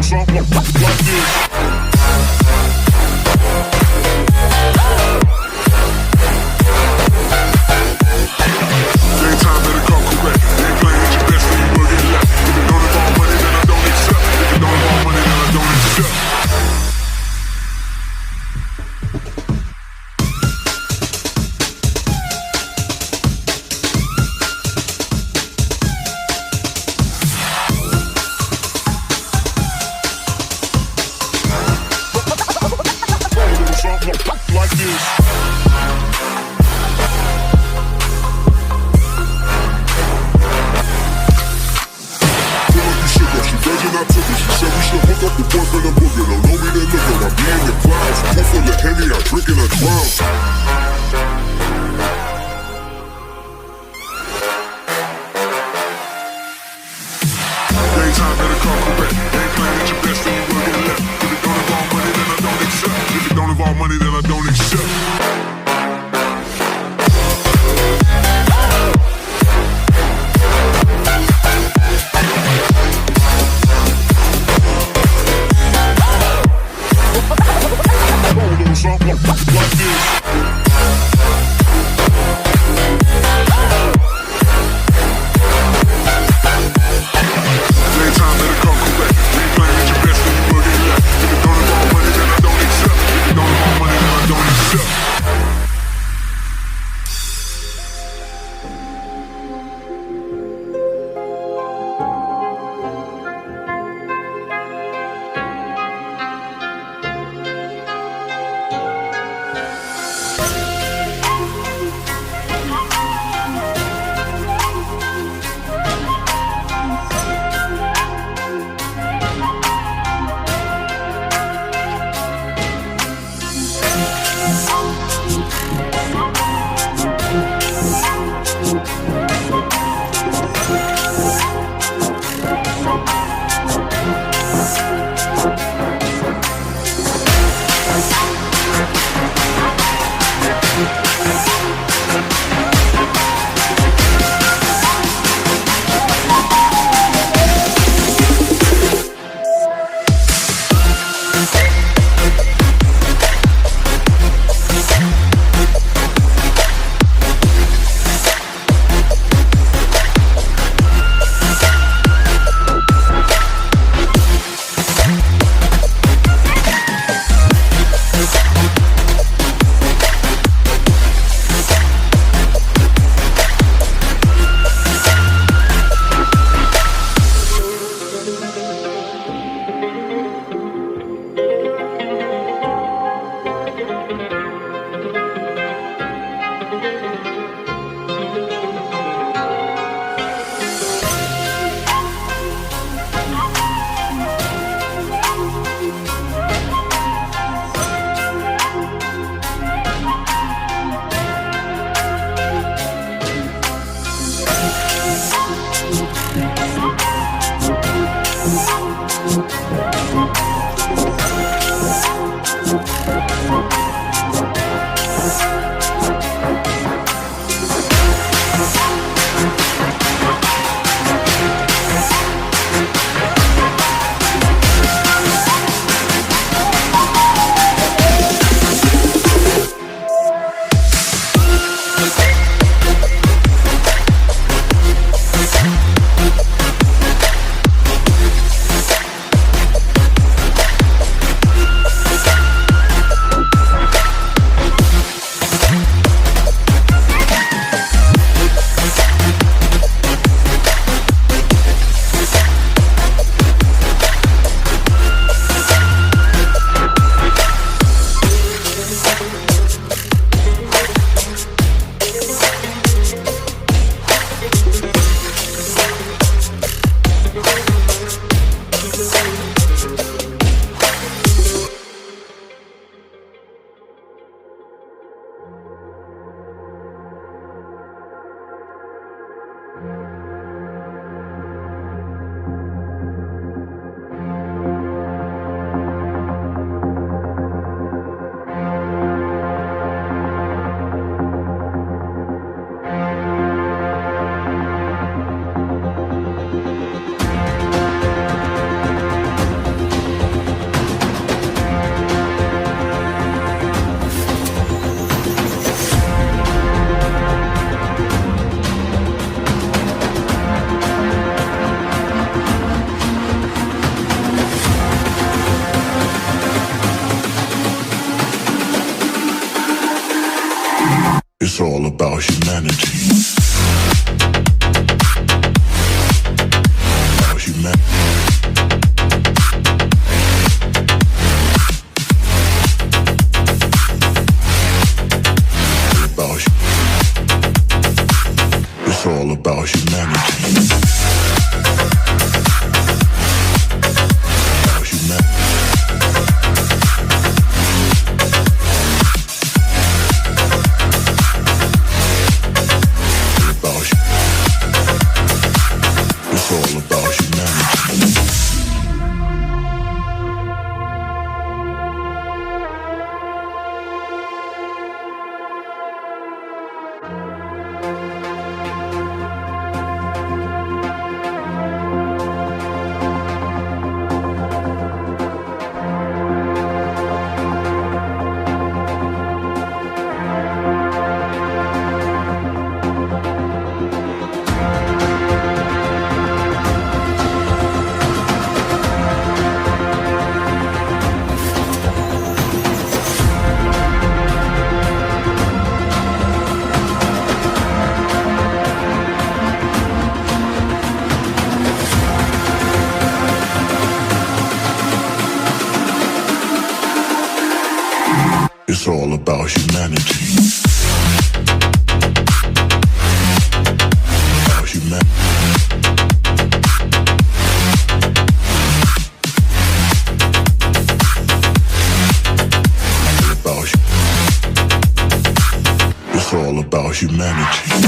something like this. Daytime better come correct. You ain't playing at your best, then you will get left. If it don't involve money, then I don't accept. If it don't involve money, then I don't accept. Something like this. I took it. She said we should hook up the boyfriend and booger. Don't know me, then look at I be in the clouds. Pool full of Henny, I drink and I drown. Daytime better come correct. Ain't playing at your best, then you will get left. If it don't involve money, then I don't accept. If it don't involve money, then I don't accept. about humanity. About humanity. It's all about humanity. About humanity. It's all about humanity. It's all about humanity. About humanity. It's all about humanity.